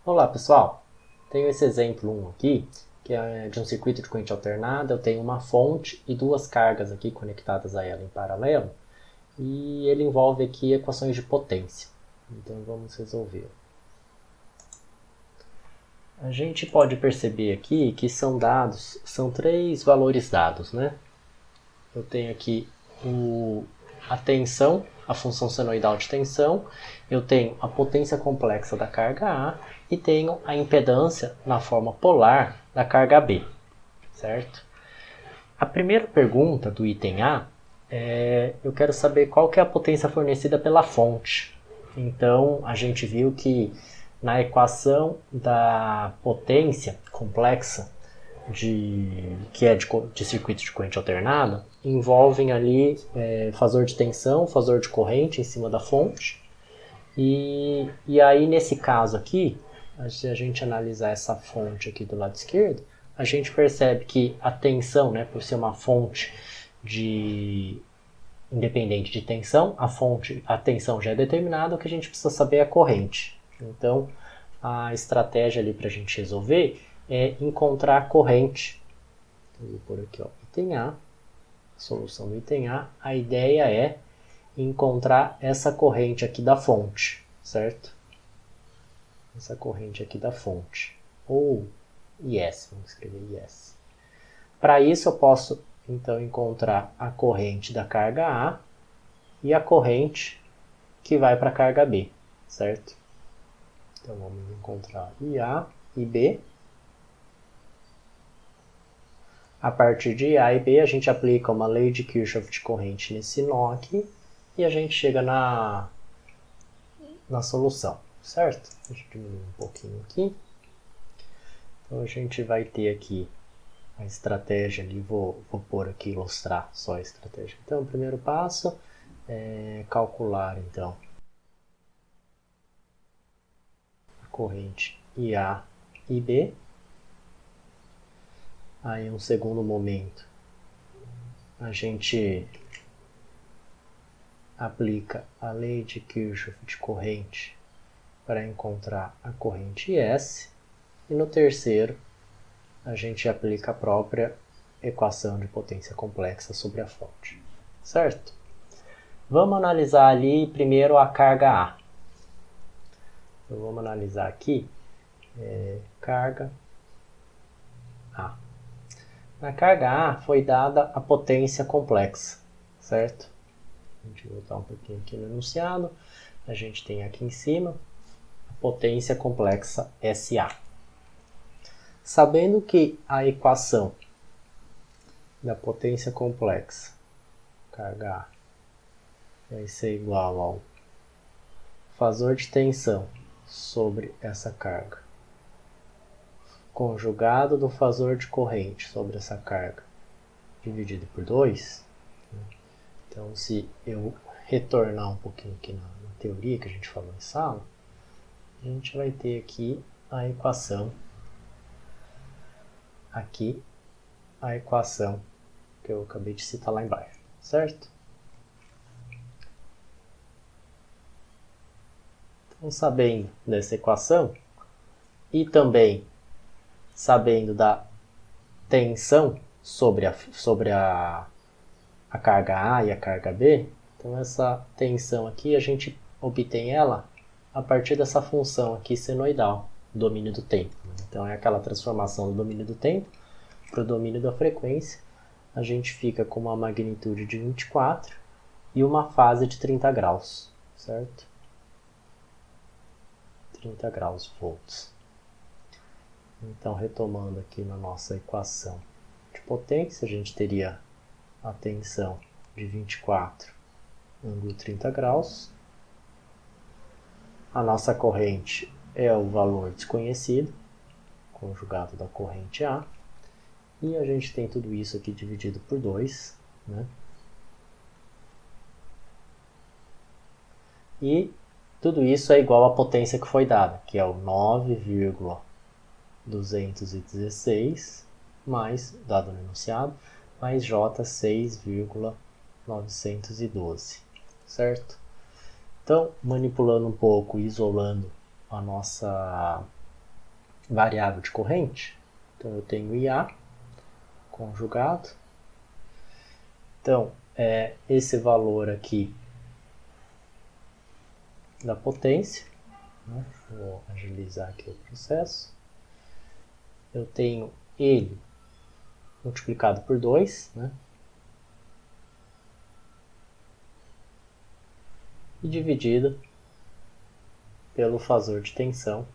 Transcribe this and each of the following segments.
Olá pessoal, tenho esse exemplo 1 aqui, que é de um circuito de corrente alternada. Eu tenho uma fonte e duas cargas aqui conectadas a ela em paralelo, e ele envolve aqui equações de potência. Então vamos resolver. A gente pode perceber aqui que são três valores dados, né? Eu tenho aqui a tensão, a função senoidal de tensão, eu tenho a potência complexa da carga A e tenho a impedância na forma polar da carga B, certo? A primeira pergunta do item A eu quero saber qual que é a potência fornecida pela fonte. Então, a gente viu que na equação da potência complexa que é de circuito de corrente alternada, envolvem ali fasor de tensão, fasor de corrente em cima da fonte. E aí, nesse caso aqui, se a gente analisar essa fonte aqui do lado esquerdo, a gente percebe que a tensão, né, por ser uma fonte independente de tensão, a tensão já é determinada, o que a gente precisa saber é a corrente. Então, a estratégia ali para a gente resolver é encontrar a corrente. Então, vou pôr aqui, ó, item A, a solução do item A. A ideia é encontrar essa corrente aqui da fonte, certo? Essa corrente aqui da fonte. Ou IS, vamos escrever IS. Para isso eu posso, então, encontrar a corrente da carga A e a corrente que vai para a carga B, certo? Então vamos encontrar IA e B. A partir de A e B, a gente aplica uma lei de Kirchhoff de corrente nesse nó aqui e a gente chega na solução, certo? Deixa eu diminuir um pouquinho aqui. Então a gente vai ter aqui a estratégia ali, vou pôr aqui, ilustrar só a estratégia. Então, o primeiro passo é calcular, então, a corrente IA e B. Aí, um segundo momento, a gente aplica a lei de Kirchhoff de corrente para encontrar a corrente IS. E no terceiro, a gente aplica a própria equação de potência complexa sobre a fonte, certo? Vamos analisar ali primeiro a carga A. Então, vamos analisar aqui carga A. Na carga A foi dada a potência complexa, certo? A gente vai voltar um pouquinho aqui no enunciado. A gente tem aqui em cima a potência complexa SA. Sabendo que a equação da potência complexa, carga A, vai ser igual ao fasor de tensão sobre essa carga, conjugado do fasor de corrente sobre essa carga, dividido por 2. Então, se eu retornar um pouquinho aqui na teoria que a gente falou em sala, a gente vai ter aqui a equação que eu acabei de citar lá embaixo, certo? Então, sabendo dessa equação e também sabendo da tensão sobre a carga A e a carga B, então essa tensão aqui a gente obtém ela a partir dessa função aqui senoidal, domínio do tempo. Então é aquela transformação do domínio do tempo para o domínio da frequência. A gente fica com uma magnitude de 24 e uma fase de 30 graus, certo? 30 graus volts. Então, retomando aqui na nossa equação de potência, a gente teria a tensão de 24, ângulo 30 graus. A nossa corrente é o valor desconhecido, conjugado da corrente A. E a gente tem tudo isso aqui dividido por 2, né? E tudo isso é igual à potência que foi dada, que é o 9,216 mais, dado no enunciado, mais J 6,912, certo? Então, manipulando um pouco, isolando a nossa variável de corrente. Então eu tenho IA conjugado. Então, esse valor aqui da potência, né? Vou agilizar aqui o processo. Eu tenho ele multiplicado por 2, né? E dividido pelo fator de tensão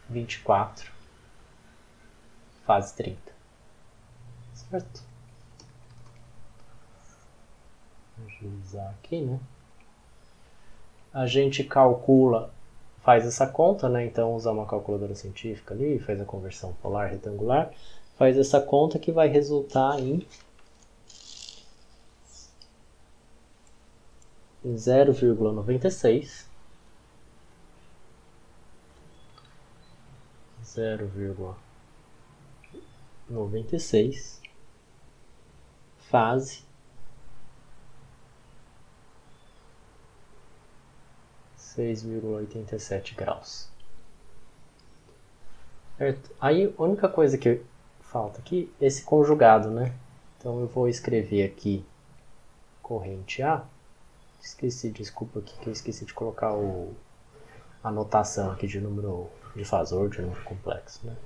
24, fase 30. Certo? Vou agilizar aqui, né? A gente calcula, faz essa conta, né? Então usa uma calculadora científica ali, faz a conversão polar retangular, faz essa conta que vai resultar em 0,96 fase 6,87 graus. Certo? Aí a única coisa que falta aqui é esse conjugado, né? Então eu vou escrever aqui corrente A. Desculpa aqui que eu esqueci de colocar a notação aqui de número de fasor, de número complexo, né?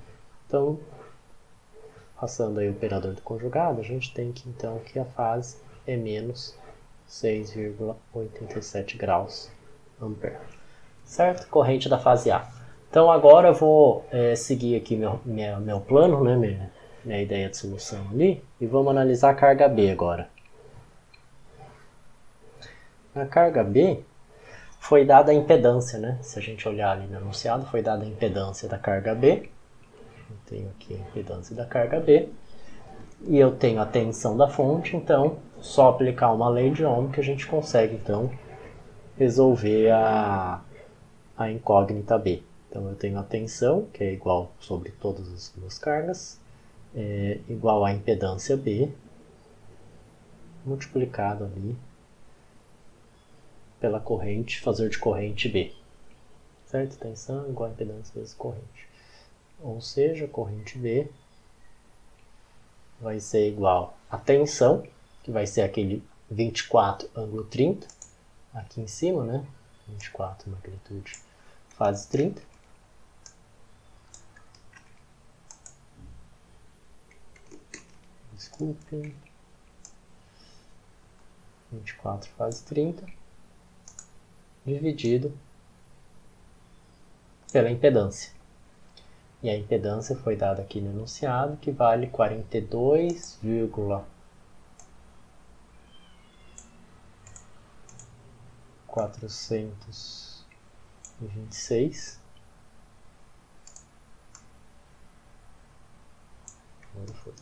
Então, passando aí o operador do conjugado, a gente tem que então que a fase é menos 6,87 graus ampere. Certo? Corrente da fase A. Então agora eu vou seguir aqui meu plano, né? Minha ideia de solução ali, e vamos analisar a carga B agora. Na carga B foi dada a impedância, né? Se a gente olhar ali no enunciado, foi dada a impedância da carga B. Eu tenho aqui a impedância da carga B. E eu tenho a tensão da fonte, então só aplicar uma lei de Ohm que a gente consegue então resolver a incógnita B. Então eu tenho a tensão, que é igual sobre todas as duas cargas, igual à impedância B, multiplicado ali pela corrente, fator de corrente B. Certo? Tensão igual a impedância vezes corrente. Ou seja, corrente B vai ser igual a tensão, que vai ser aquele 24 ângulo 30, aqui em cima, né? 24 magnitude, fase 30. Desculpem. 24 fase 30. Dividido pela impedância. E a impedância foi dada aqui no enunciado, que vale 42,426. Onde foi?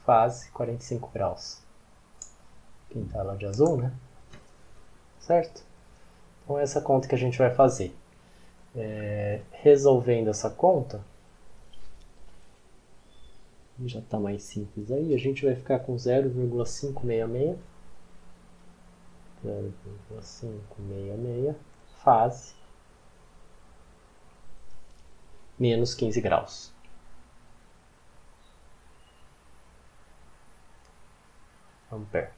Fase 45 graus. Pintar ela de azul, né? Certo? Então essa conta que a gente vai fazer. Resolvendo essa conta, já está mais simples aí, a gente vai ficar com 0,566 fase menos 15 graus. Ampere.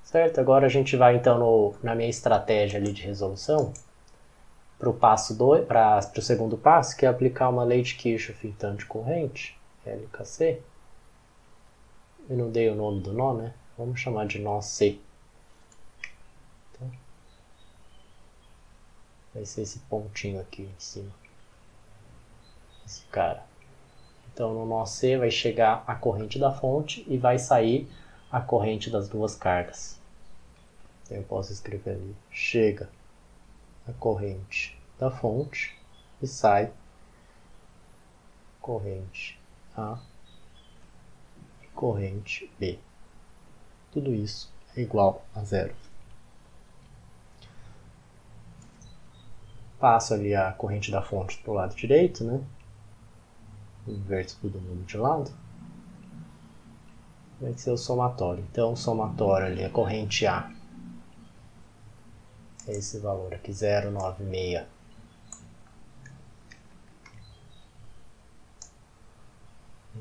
Certo? Agora a gente vai então na minha estratégia ali de resolução para o passo 2, para o segundo passo, que é aplicar uma lei de Kirchhoff em tanto de corrente, LKC. Eu não dei o nome do nó, né? Vamos chamar de nó C. Então, vai ser esse pontinho aqui em cima. Esse cara. Então no nó C vai chegar a corrente da fonte e vai sair a corrente das duas cargas. Eu posso escrever ali, chega a corrente da fonte e sai corrente A e corrente B. Tudo isso é igual a zero. Passo ali a corrente da fonte para o lado direito, né? Inverto todo mundo de lado. Vai ser o somatório. Então o somatório ali, a corrente A é esse valor aqui, 0,96.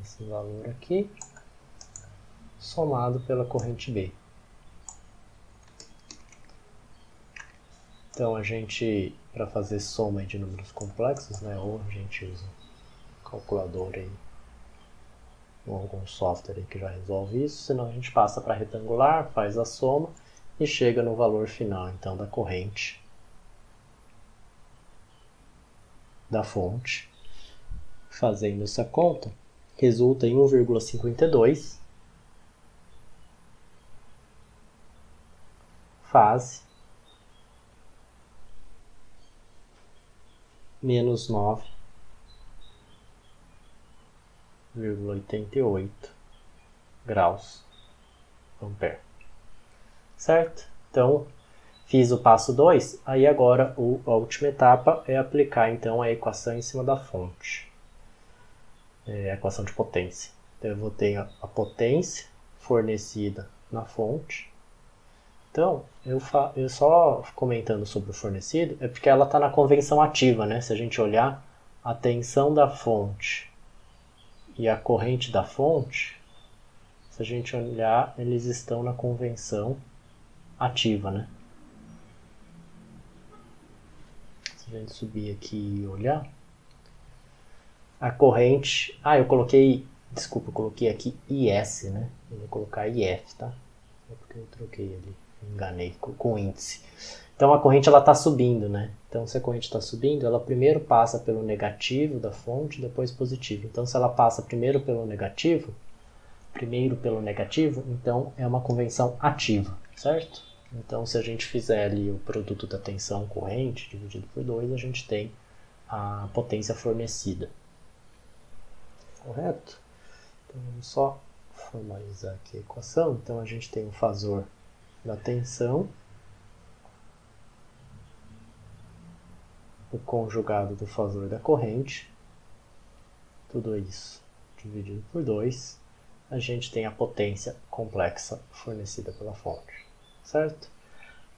Esse valor aqui, somado pela corrente B. Então a gente, para fazer soma de números complexos, né, ou a gente usa calculador aí, ou algum software aí que já resolve isso, senão a gente passa para retangular, faz a soma e chega no valor final então da corrente da fonte. Fazendo essa conta, resulta em 1,52 fase menos 9,88 graus ampere. Certo? Então, fiz o passo 2, aí agora a última etapa é aplicar então a equação em cima da fonte. A equação de potência. Então eu vou ter a potência fornecida na fonte. Então, eu só comentando sobre o fornecido, é porque ela está na convenção ativa, né? Se a gente olhar a tensão da fonte e a corrente da fonte, se a gente olhar, eles estão na convenção ativa, né? Se a gente subir aqui e olhar, a corrente... eu coloquei aqui IS, né? Eu vou colocar IF, tá? É porque eu troquei ali, enganei com o índice. Então a corrente está subindo, né? Então se a corrente está subindo, ela primeiro passa pelo negativo da fonte, depois positivo. Então se ela passa primeiro pelo negativo, então é uma convenção ativa, certo? Então se a gente fizer ali o produto da tensão corrente dividido por 2, a gente tem a potência fornecida. Correto? Então vamos só formalizar aqui a equação. Então a gente tem o fasor da tensão, o conjugado do fasor da corrente, tudo isso dividido por 2, a gente tem a potência complexa fornecida pela fonte, certo?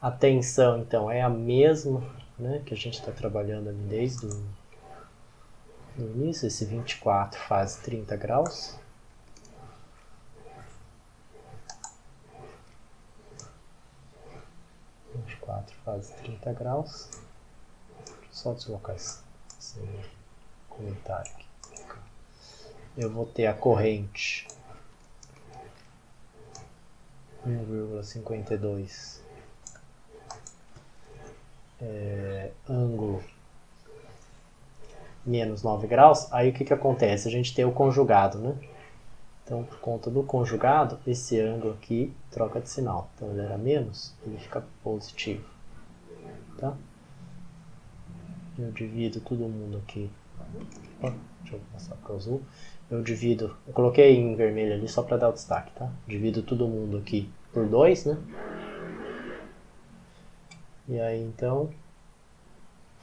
A tensão então é a mesma, né, que a gente está trabalhando ali desde o início, esse 24 faz 30 graus. Faz 30 graus. Só deslocar esse comentário aqui. Eu vou ter a corrente 1,52 ângulo menos 9 graus. Aí o que acontece? A gente tem o conjugado, né? Então, por conta do conjugado, esse ângulo aqui troca de sinal. Então, ele era menos, ele fica positivo. Tá? Eu divido todo mundo aqui. Deixa eu passar para o azul. Eu coloquei em vermelho ali só para dar o destaque, tá? Divido todo mundo aqui por 2, né? E aí, então,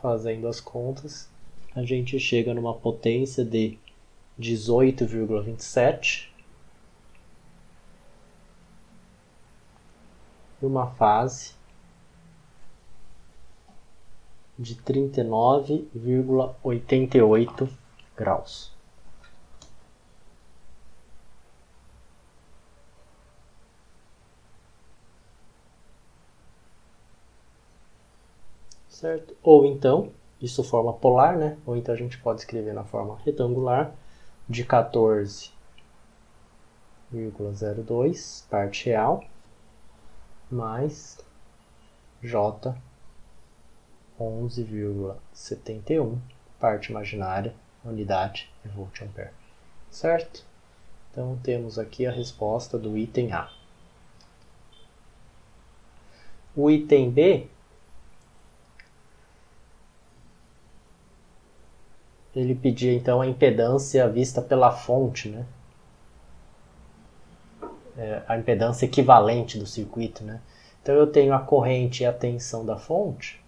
fazendo as contas, a gente chega numa potência de 18,27 e uma fase de 39,88 graus. Certo? Ou então, isso forma polar, né? Ou então a gente pode escrever na forma retangular de 14,02 parte real mais J 11,71 parte imaginária, unidade de volt-ampere. Certo? Então temos aqui a resposta do item A. O item B, ele pedia então a impedância vista pela fonte, né? A impedância equivalente do circuito, né? Então eu tenho a corrente e a tensão da fonte,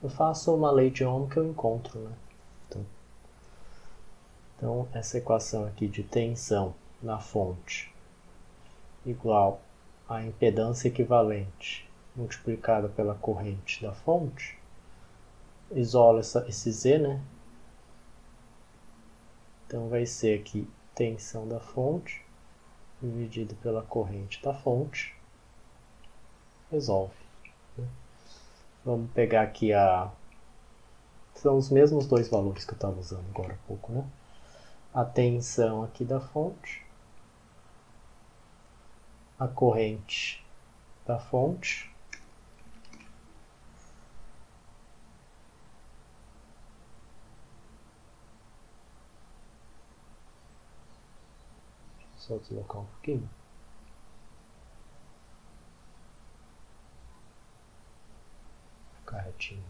eu faço uma lei de Ohm que eu encontro, né? Então essa equação aqui de tensão na fonte igual a impedância equivalente multiplicada pela corrente da fonte, isola esse Z, né? Então vai ser aqui tensão da fonte dividido pela corrente da fonte, resolve. Vamos pegar aqui são os mesmos dois valores que eu estava usando agora há pouco, né? A tensão aqui da fonte, a corrente da fonte, só deslocar um pouquinho. Ficar retinho.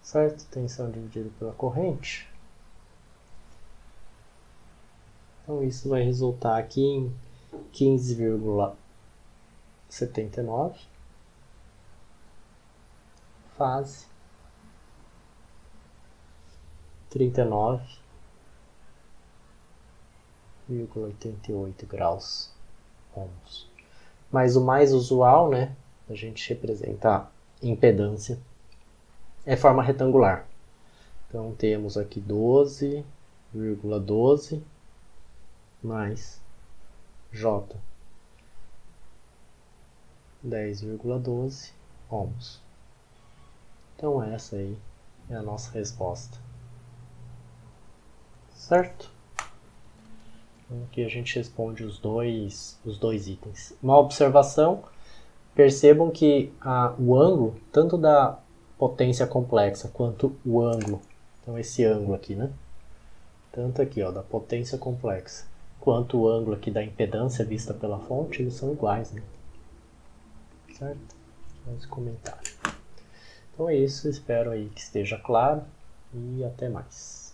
Certo? Tensão dividida pela corrente. Então isso vai resultar aqui em 15,79. Fase 39,88 graus ohms. Mas o mais usual, né, a gente representar impedância é forma retangular. Então temos aqui 12,12 mais J 10,12 ohms. Então essa aí é a nossa resposta. Certo? Então aqui a gente responde os dois itens. Uma observação, percebam que o ângulo, tanto da potência complexa quanto o ângulo, então esse ângulo aqui, né? Tanto aqui, ó, da potência complexa, quanto o ângulo aqui da impedância vista pela fonte, eles são iguais, né? Certo? Esse comentário. Então é isso, espero aí que esteja claro e até mais.